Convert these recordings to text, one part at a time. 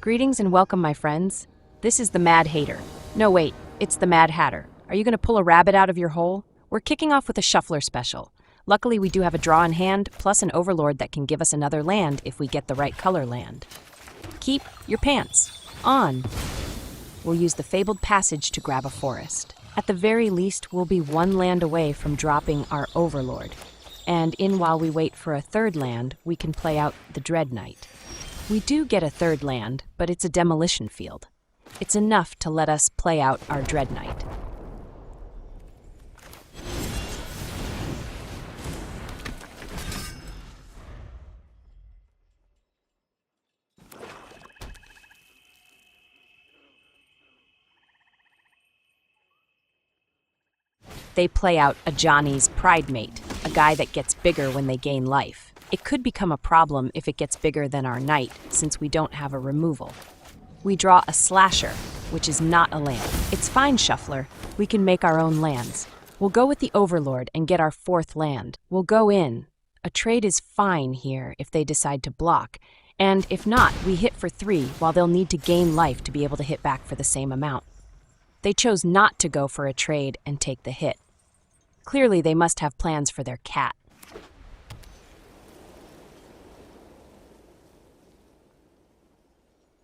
Greetings and welcome, my friends. This is the Mad Hater. No, wait, it's the Mad Hatter. Are you going to pull a rabbit out of your hole? We're kicking off with a Shuffler special. Luckily, we do have a draw in hand, plus an Overlord that can give us another land if we get the right color land. Keep your pants on. We'll use the Fabled Passage to grab a forest. At the very least, we'll be one land away from dropping our Overlord. And while we wait for a third land, we can play out the Dreadknight. We do get a third land, but it's a demolition field. It's enough to let us play out our Dreadknight. They play out a Johnny's Pridemate, a guy that gets bigger when they gain life. It could become a problem if it gets bigger than our knight, since we don't have a removal. We draw a Slasher, which is not a land. It's fine, Shuffler. We can make our own lands. We'll go with the Overlord and get our fourth land. We'll go in. A trade is fine here if they decide to block, and if not, we hit for 3 while they'll need to gain life to be able to hit back for the same amount. They chose not to go for a trade and take the hit. Clearly, they must have plans for their cat.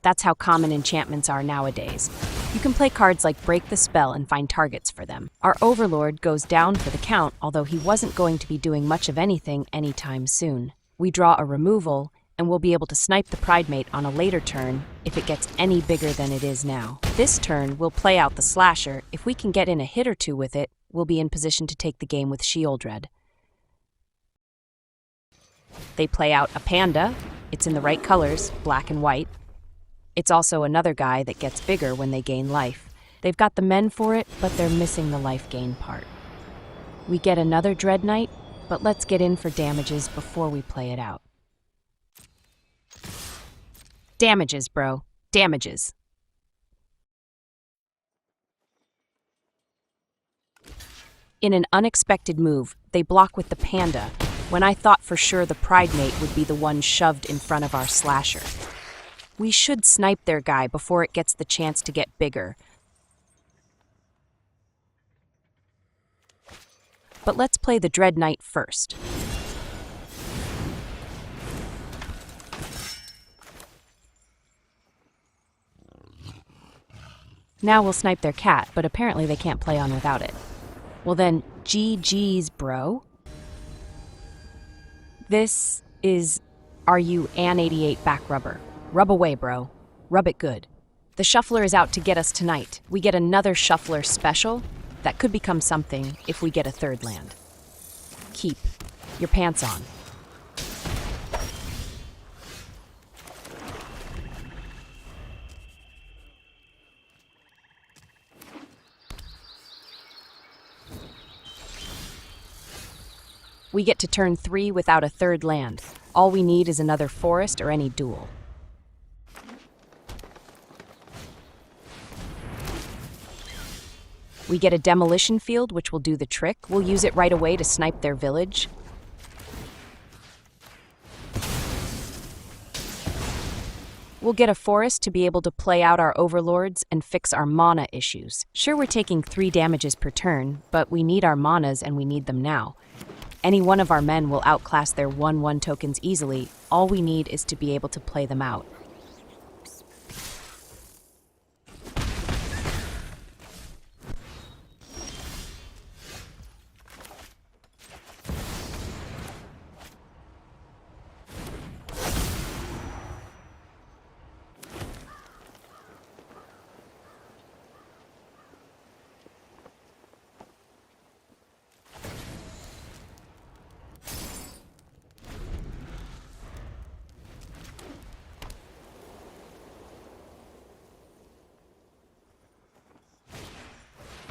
That's how common enchantments are nowadays. You can play cards like Break the Spell and find targets for them. Our Overlord goes down for the count, although he wasn't going to be doing much of anything anytime soon. We draw a removal, and we'll be able to snipe the Pridemate on a later turn if it gets any bigger than it is now. This turn, we'll play out the Slasher. If we can get in a hit or two with it, we'll be in position to take the game with Sheoldred. They play out a Panda. It's in the right colors, black and white. It's also another guy that gets bigger when they gain life. They've got the men for it, but they're missing the life gain part. We get another Dreadknight, but let's get in for damages before we play it out. Damages, bro. Damages. In an unexpected move, they block with the Panda, when I thought for sure the Pridemate would be the one shoved in front of our Slasher. We should snipe their guy before it gets the chance to get bigger. But let's play the Dreadknight first. Now we'll snipe their cat, but apparently they can't play on without it. Well then, GG's, bro. This is RU An 88 back rubber. Rub away, bro. Rub it good. The Shuffler is out to get us tonight. We get another Shuffler special. That could become something if we get a third land. Keep your pants on. We get to turn 3 without a third land. All we need is another forest or any duel. We get a demolition field, which will do the trick. We'll use it right away to snipe their village. We'll get a forest to be able to play out our Overlords and fix our mana issues. Sure, we're taking 3 damages per turn, but we need our manas and we need them now. Any one of our men will outclass their 1/1 tokens easily. All we need is to be able to play them out.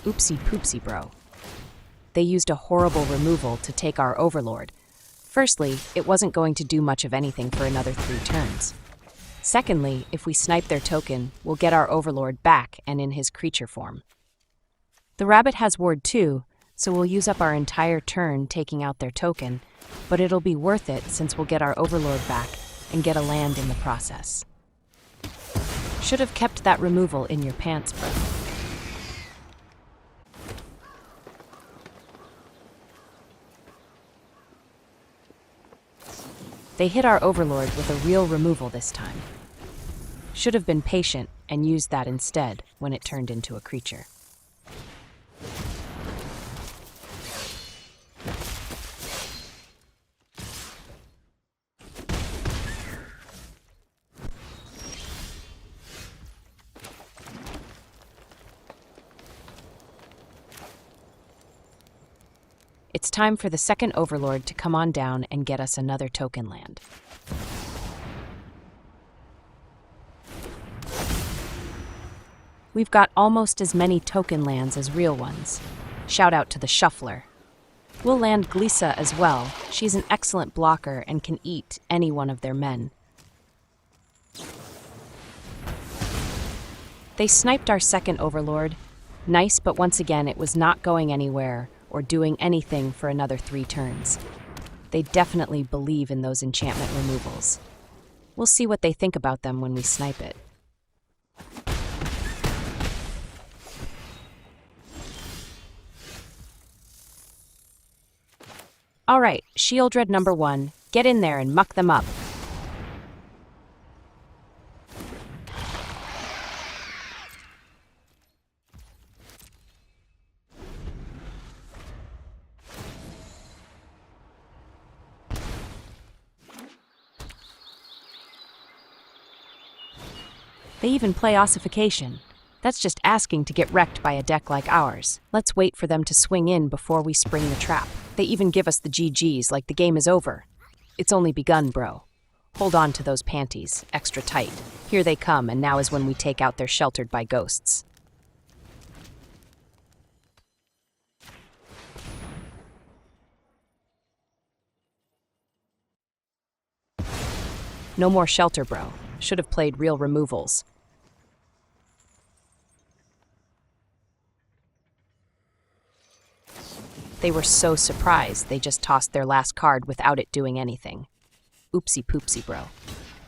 Oopsie poopsie, bro. They used a horrible removal to take our Overlord. Firstly, it wasn't going to do much of anything for another 3 turns. Secondly, if we snipe their token, we'll get our Overlord back and in his creature form. The rabbit has ward too, so we'll use up our entire turn taking out their token, but it'll be worth it since we'll get our Overlord back and get a land in the process. Should have kept that removal in your pants, bro. They hit our Overlord with a real removal this time. Should have been patient and used that instead when it turned into a creature. It's time for the second Overlord to come on down and get us another token land. We've got almost as many token lands as real ones. Shout out to the Shuffler. We'll land Glissa as well. She's an excellent blocker and can eat any one of their men. They sniped our second Overlord. Nice, but once again it was not going anywhere or doing anything for another 3 turns. They definitely believe in those enchantment removals. We'll see what they think about them when we snipe it. All right, Sheoldred number 1, get in there and muck them up. They even play ossification. That's just asking to get wrecked by a deck like ours. Let's wait for them to swing in before we spring the trap. They even give us the GGs like the game is over. It's only begun, bro. Hold on to those panties, extra tight. Here they come, and now is when we take out their sheltered by ghosts. No more shelter, bro. Should have played real removals. They were so surprised they just tossed their last card without it doing anything. Oopsie poopsie, bro.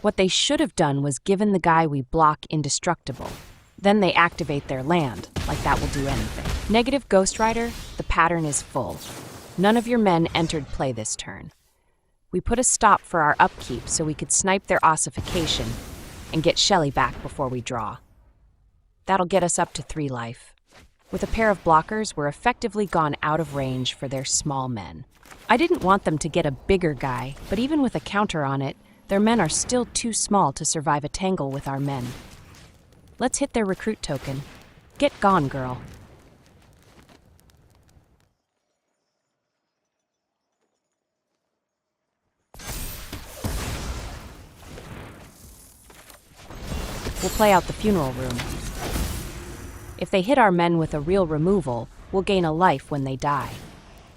What they should have done was given the guy we block indestructible. Then they activate their land, like that will do anything. Negative Ghost Rider, the pattern is full. None of your men entered play this turn. We put a stop for our upkeep so we could snipe their ossification and get Shelly back before we draw. That'll get us up to 3 life. With a pair of blockers, we're effectively gone out of range for their small men. I didn't want them to get a bigger guy, but even with a counter on it, their men are still too small to survive a tangle with our men. Let's hit their recruit token. Get gone, girl. We'll play out the funeral room. If they hit our men with a real removal, we'll gain a life when they die.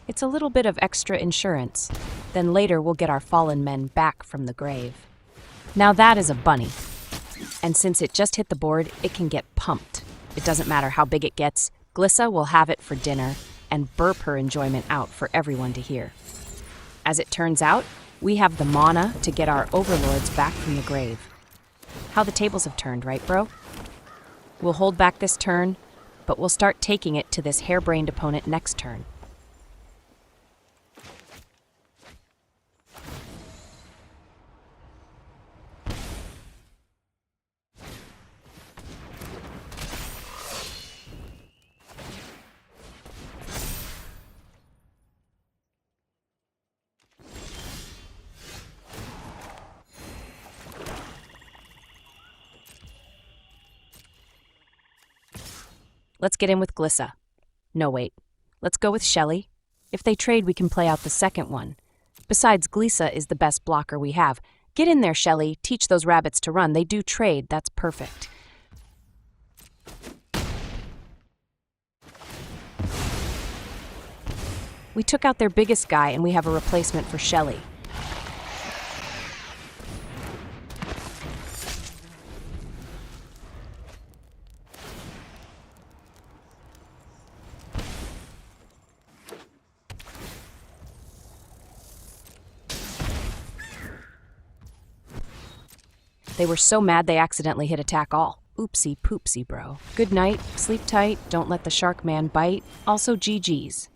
It's a little bit of extra insurance. Then later we'll get our fallen men back from the grave. Now that is a bunny. And since it just hit the board, it can get pumped. It doesn't matter how big it gets, Glissa will have it for dinner and burp her enjoyment out for everyone to hear. As it turns out, we have the mana to get our overlords back from the grave. How the tables have turned, right, bro? We'll hold back this turn, but we'll start taking it to this harebrained opponent next turn. Let's get in with Glissa. No, wait. Let's go with Shelly. If they trade, we can play out the second one. Besides, Glissa is the best blocker we have. Get in there, Shelly. Teach those rabbits to run. They do trade. That's perfect. We took out their biggest guy, and we have a replacement for Shelly. They were so mad they accidentally hit attack all. Oopsie poopsie, bro. Good night, sleep tight, don't let the Sharkman bite. Also GG's.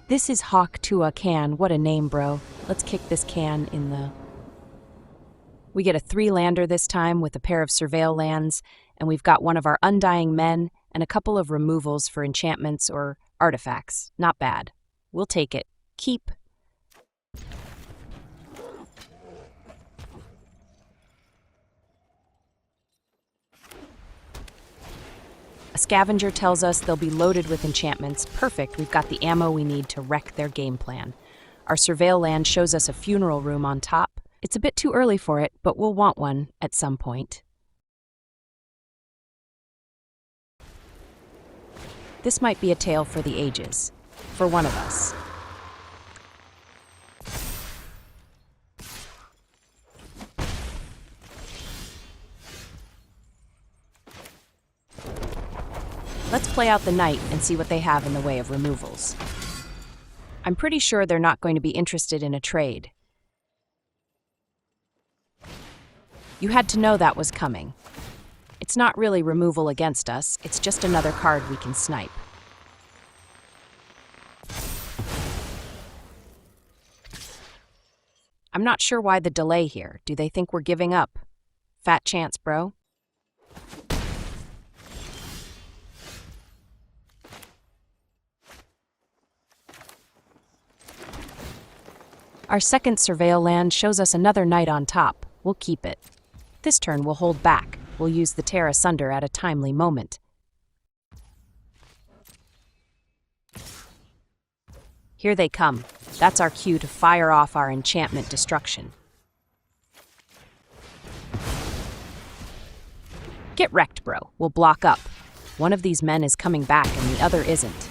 This is Hawk Tuacahn, what a name, bro. Let's kick this can in the... We get a 3-lander this time with a pair of Surveil lands, and we've got one of our Undying Men and a couple of removals for enchantments or artifacts. Not bad. We'll take it. Keep. A scavenger tells us they'll be loaded with enchantments. Perfect, we've got the ammo we need to wreck their game plan. Our Surveil land shows us a funeral room on top. It's a bit too early for it, but we'll want one at some point. This might be a tale for the ages, for one of us. Let's play out the night and see what they have in the way of removals. I'm pretty sure they're not going to be interested in a trade. You had to know that was coming. It's not really removal against us, it's just another card we can snipe. I'm not sure why the delay here. Do they think we're giving up? Fat chance, bro. Our second Surveil land shows us another knight on top. We'll keep it. This turn we'll hold back. We'll use the Tear Asunder at a timely moment. Here they come. That's our cue to fire off our enchantment destruction. Get wrecked, bro. We'll block up. One of these men is coming back and the other isn't.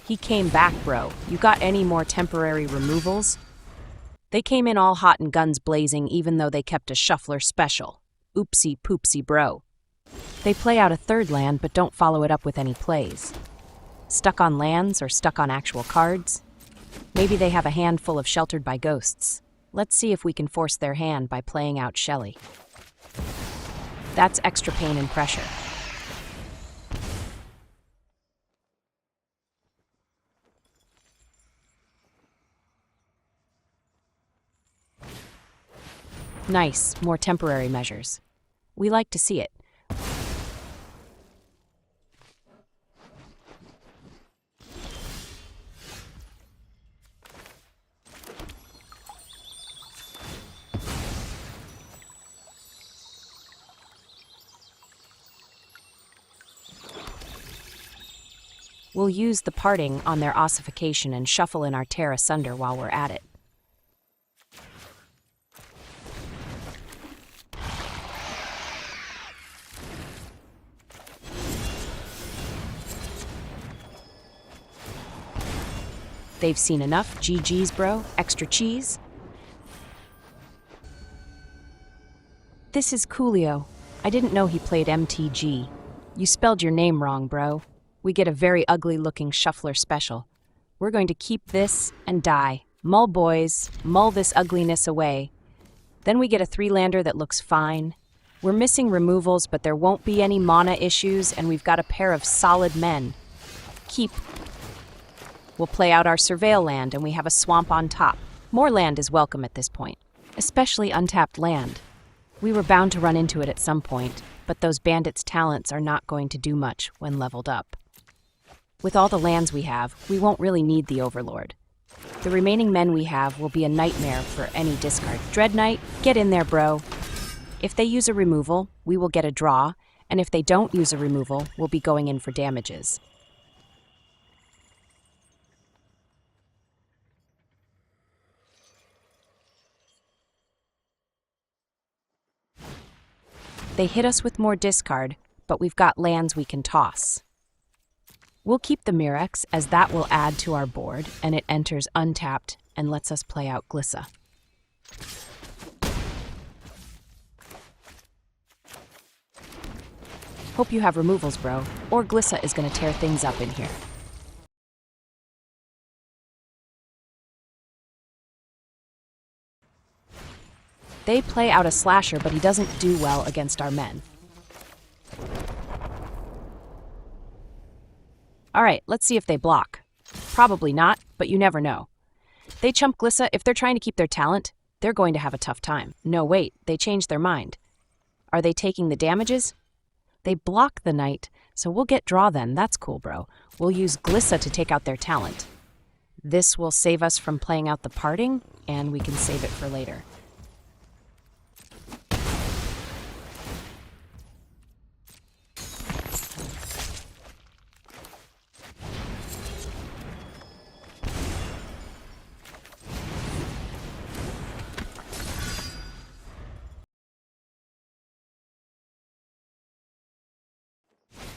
He came back, bro. You got any more temporary removals? They came in all hot and guns blazing even though they kept a shuffler special. Oopsie poopsie, bro. They play out a 3rd land but don't follow it up with any plays. Stuck on lands or stuck on actual cards? Maybe they have a hand full of Sheltered by Ghosts. Let's see if we can force their hand by playing out Shelly. That's extra pain and pressure. Nice, more temporary measures. We like to see it. We'll use the parting on their ossification and shuffle in our Tear Asunder while we're at it. They've seen enough. GG's, bro. Extra cheese. This is Coolio. I didn't know he played MTG. You spelled your name wrong, bro. We get a very ugly-looking shuffler special. We're going to keep this and die. Mull, boys. Mull this ugliness away. Then we get a 3-lander that looks fine. We're missing removals, but there won't be any mana issues, and we've got a pair of solid men. Keep. We'll play out our Surveil land, and we have a swamp on top. More land is welcome at this point, especially untapped land. We were bound to run into it at some point, but those bandits' talents are not going to do much when leveled up. With all the lands we have, we won't really need the Overlord. The remaining men we have will be a nightmare for any discard. Dreadknight, get in there, bro. If they use a removal, we will get a draw, and if they don't use a removal, we'll be going in for damages. They hit us with more discard, but we've got lands we can toss. We'll keep the Mirex, as that will add to our board, and it enters untapped and lets us play out Glissa. Hope you have removals, bro, or Glissa is going to tear things up in here. They play out a slasher, but he doesn't do well against our men. All right, let's see if they block. Probably not, but you never know. They chump Glissa. If they're trying to keep their talent, they're going to have a tough time. No, wait, they changed their mind. Are they taking the damages? They block the knight, so we'll get draw then. That's cool, bro. We'll use Glissa to take out their talent. This will save us from playing out the parting, and we can save it for later.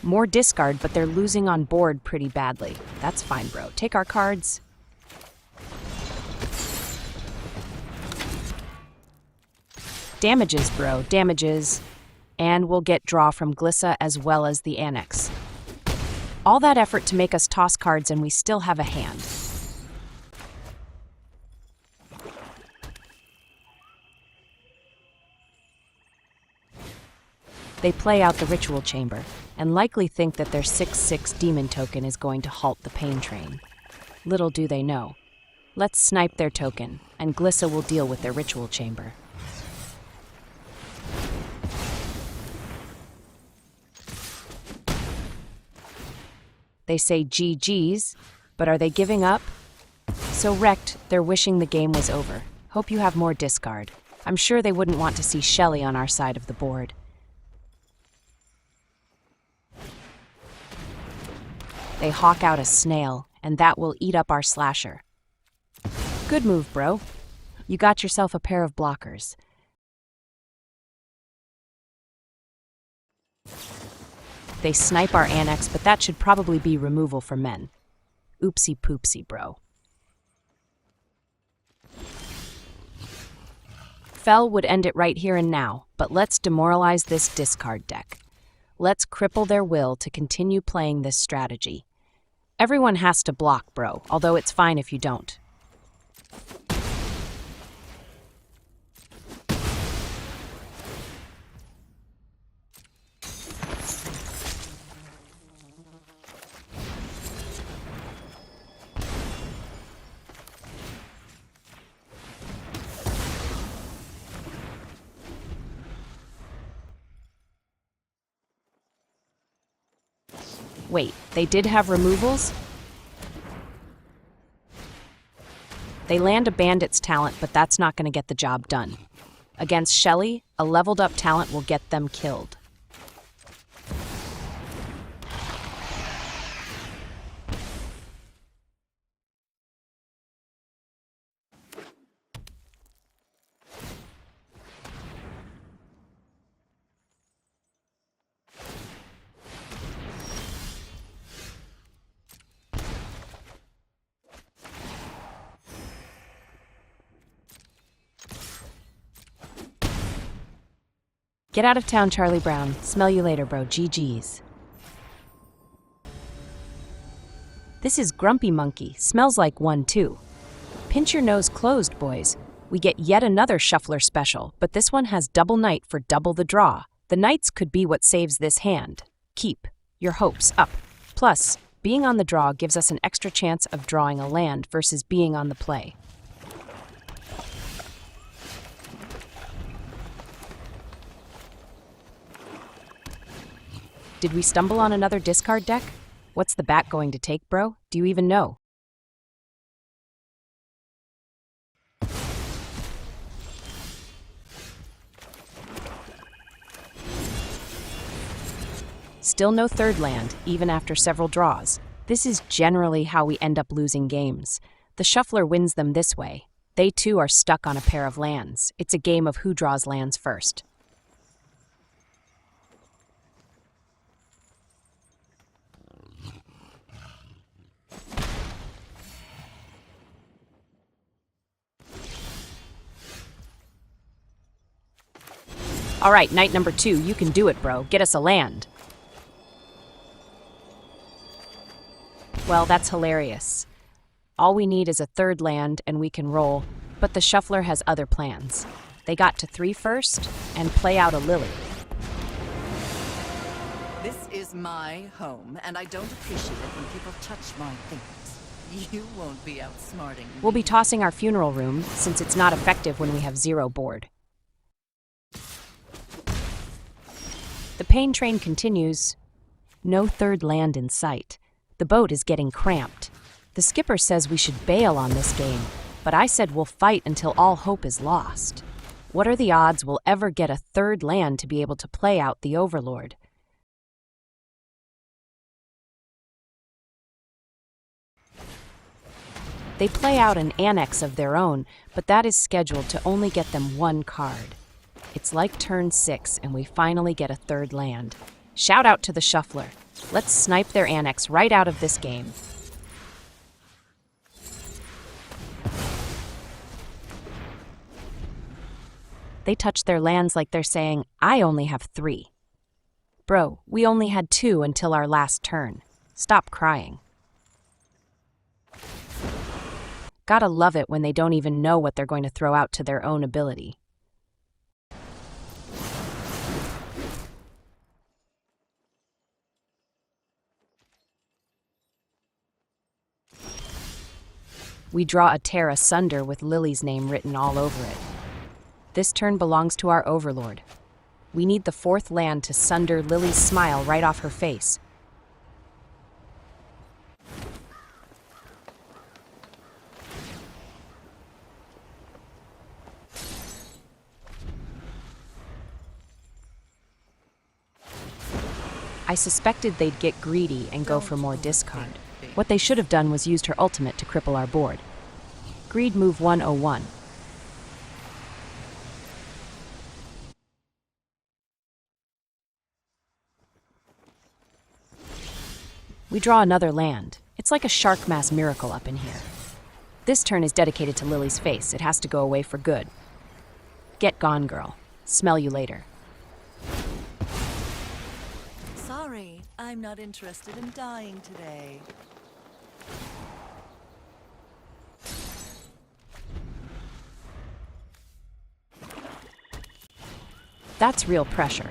More discard, but they're losing on board pretty badly. That's fine, bro. Take our cards. Damages, bro. Damages. And we'll get draw from Glissa as well as the Annex. All that effort to make us toss cards and we still have a hand. They play out the Ritual Chamber, and likely think that their 6/6 demon token is going to halt the pain train. Little do they know. Let's snipe their token, and Glissa will deal with their Ritual Chamber. They say GG's, but are they giving up? So wrecked, they're wishing the game was over. Hope you have more discard. I'm sure they wouldn't want to see Shelly on our side of the board. They hawk out a snail, and that will eat up our slasher. Good move, bro. You got yourself a pair of blockers. They snipe our Annex, but that should probably be removal for men. Oopsie poopsie, bro. Fell would end it right here and now, but let's demoralize this discard deck. Let's cripple their will to continue playing this strategy. Everyone has to block, bro, although it's fine if you don't. Wait, they did have removals? They land a bandit's talent, but that's not going to get the job done. Against Shelly, a leveled up talent will get them killed. Get out of town, Charlie Brown. Smell you later, bro. GG's. This is Grumpymonkey. Smells like one, too. Pinch your nose closed, boys. We get yet another shuffler special, but this one has double knight for double the draw. The knights could be what saves this hand. Keep your hopes up. Plus, being on the draw gives us an extra chance of drawing a land versus being on the play. Did we stumble on another discard deck? What's the back going to take, bro? Do you even know? Still no third land, even after several draws. This is generally how we end up losing games. The shuffler wins them this way. They too are stuck on a pair of lands. It's a game of who draws lands first. All right, night number 2, you can do it, bro. Get us a land. Well, that's hilarious. All we need is a third land and we can roll, but the shuffler has other plans. They got to 3 first and play out a Lily. This is my home, and I don't appreciate it when people touch my things. You won't be outsmarting me. We'll be tossing our funeral room, since it's not effective when we have 0 board. The pain train continues. No third land in sight. The boat is getting cramped. The skipper says we should bail on this game, but I said we'll fight until all hope is lost. What are the odds we'll ever get a third land to be able to play out the Overlord? They play out an Annex of their own, but that is scheduled to only get them 1 card. It's like turn 6, and we finally get a third land. Shout out to the Shuffler. Let's snipe their Annex right out of this game. They touch their lands like they're saying, I only have 3. Bro, we only had 2 until our last turn. Stop crying. Gotta love it when they don't even know what they're going to throw out to their own ability. We draw a Tear Asunder with Lily's name written all over it. This turn belongs to our Overlord. We need the 4th land to sunder Lily's smile right off her face. I suspected they'd get greedy and go for more discard. What they should have done was used her ultimate to cripple our board. Greed move 101. We draw another land. It's like a Sharkman miracle up in here. This turn is dedicated to Lily's face. It has to go away for good. Get gone, girl. Smell you later. Sorry, I'm not interested in dying today. That's real pressure.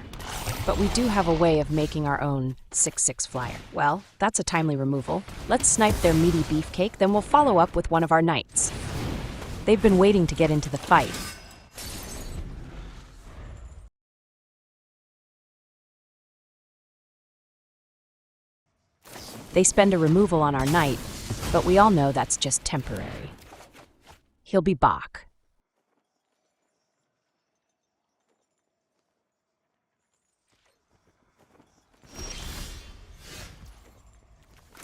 But we do have a way of making our own 6/6 flyer. Well, that's a timely removal. Let's snipe their meaty beefcake, then we'll follow up with one of our knights. They've been waiting to get into the fight. They spend a removal on our knight, but we all know that's just temporary. He'll be Bach.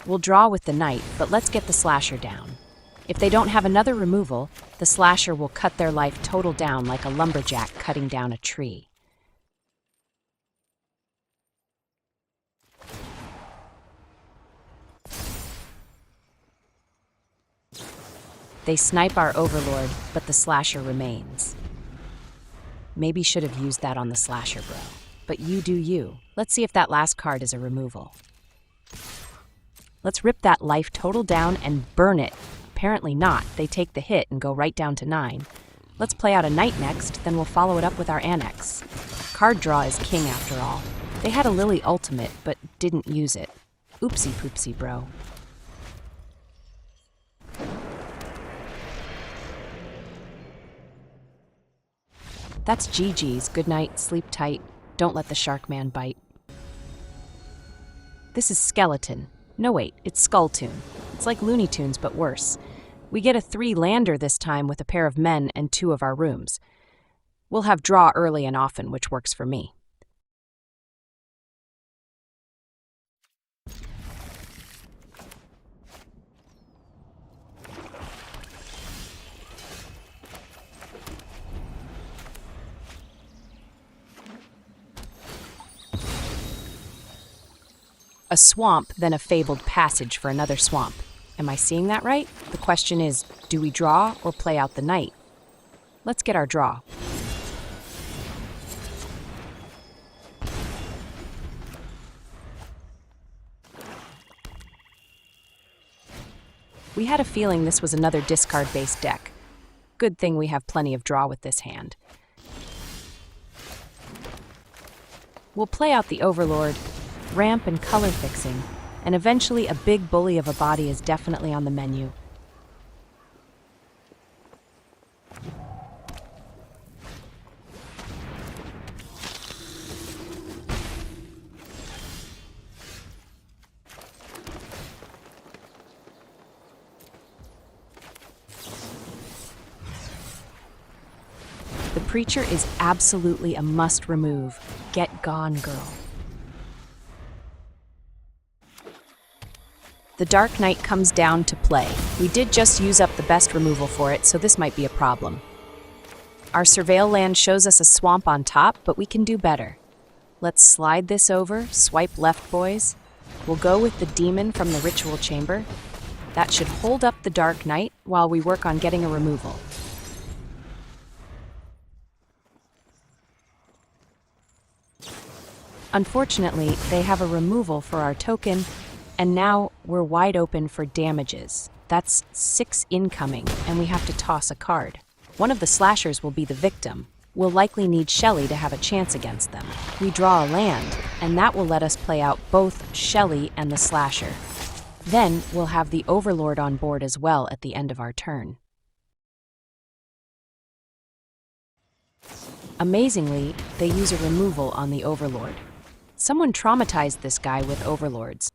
We'll draw with the knight, but let's get the slasher down. If they don't have another removal, the slasher will cut their life total down like a lumberjack cutting down a tree. They snipe our Overlord, but the slasher remains. Maybe should have used that on the slasher, bro. But you do you. Let's see if that last card is a removal. Let's rip that life total down and burn it. Apparently not. They take the hit and go right down to 9. Let's play out a knight next, then we'll follow it up with our Annex. Card draw is king after all. They had a Lily ultimate, but didn't use it. Oopsie poopsie, bro. That's GG's. Good night, sleep tight. Don't let the Sharkman bite. This is Skeleton. No wait, it's Skullton. It's like Looney Tunes, but worse. We get a 3-lander this time with a pair of men and 2 of our rooms. We'll have draw early and often, which works for me. A swamp, then a fabled passage for another swamp. Am I seeing that right? The question is, do we draw or play out the knight? Let's get our draw. We had a feeling this was another discard-based deck. Good thing we have plenty of draw with this hand. We'll play out the Overlord, ramp and color fixing, and eventually a big bully of a body is definitely on the menu. The Preacher is absolutely a must remove. Get gone, girl. The Dark Knight comes down to play. We did just use up the best removal for it, so this might be a problem. Our Surveil land shows us a swamp on top, but we can do better. Let's slide this over, swipe left, boys. We'll go with the Demon from the Ritual Chamber. That should hold up the Dark Knight while we work on getting a removal. Unfortunately, they have a removal for our token, and now we're wide open for damages. That's 6 incoming, and we have to toss a card. One of the slashers will be the victim. We'll likely need Shelly to have a chance against them. We draw a land, and that will let us play out both Shelly and the slasher. Then we'll have the Overlord on board as well at the end of our turn. Amazingly, they use a removal on the Overlord. Someone traumatized this guy with Overlords.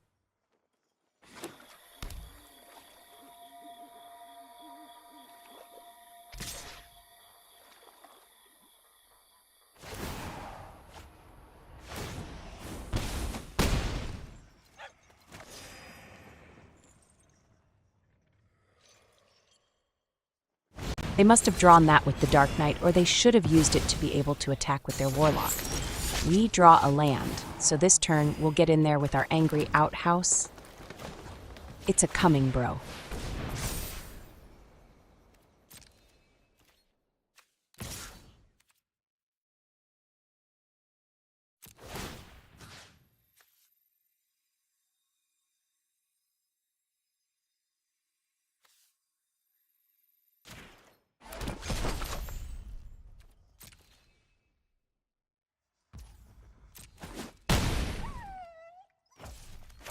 They must have drawn that with the Dark Knight, or they should have used it to be able to attack with their Warlock. We draw a land, so this turn we'll get in there with our Angry Outhouse. It's a coming, bro.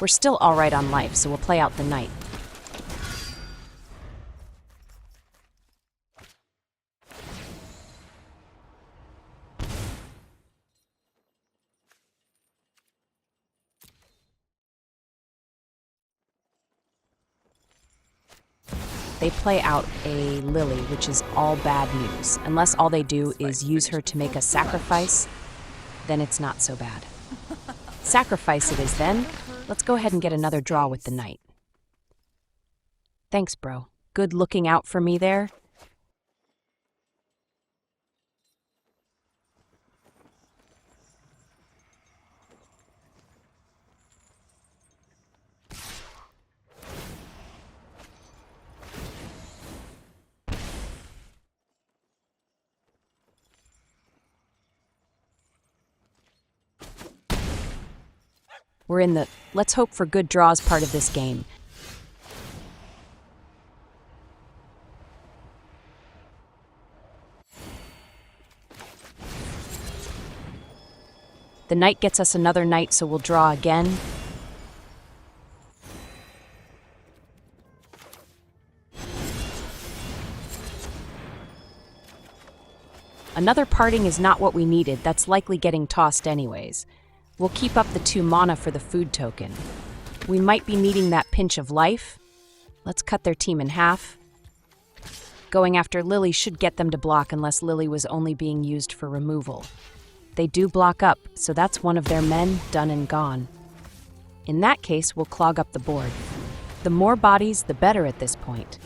We're still all right on life, so we'll play out the Knight. They play out a Lily, which is all bad news. Unless all they do is use her to make a sacrifice, then it's not so bad. Sacrifice it is then. Let's go ahead and get another draw with the Knight. Thanks, bro. Good looking out for me there. We're in the let's hope for good draws part of this game. The Knight gets us another Knight, so we'll draw again. Another parting is not what we needed. That's likely getting tossed anyways. We'll keep up the 2 mana for the food token. We might be needing that pinch of life. Let's cut their team in half. Going after Lily should get them to block unless Lily was only being used for removal. They do block up, so that's one of their men done and gone. In that case, we'll clog up the board. The more bodies, the better at this point.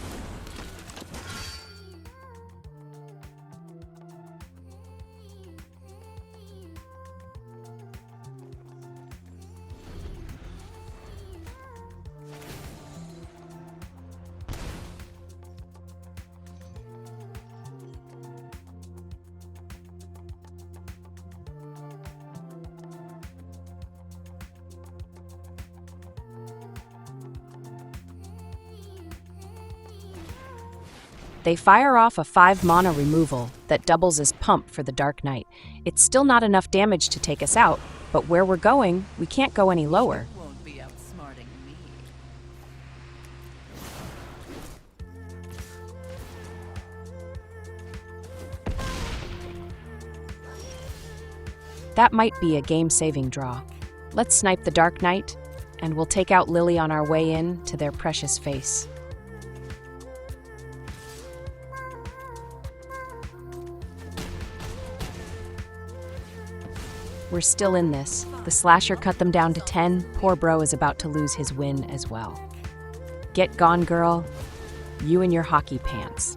They fire off a 5 mana removal that doubles as pump for the Dark Knight. It's still not enough damage to take us out, But where we're going, we can't go any lower. You won't be outsmarting me. That might be a game-saving draw. Let's snipe the Dark Knight, and we'll take out Lily on our way in to their precious face. We're still in this. The slasher cut them down to 10. Poor bro is about to lose his win as well. Get gone, girl. You and your hockey pants.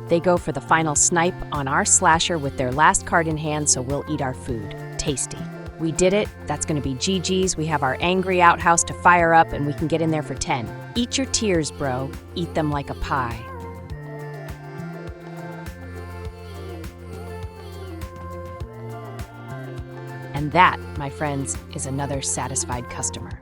They go for the final snipe on our slasher with their last card in hand, so we'll eat our food. Tasty. We did it. That's going to be GG's. We have our angry outhouse to fire up, and we can get in there for 10. Eat your tears, bro. Eat them like a pie. And that, my friends, is another satisfied customer.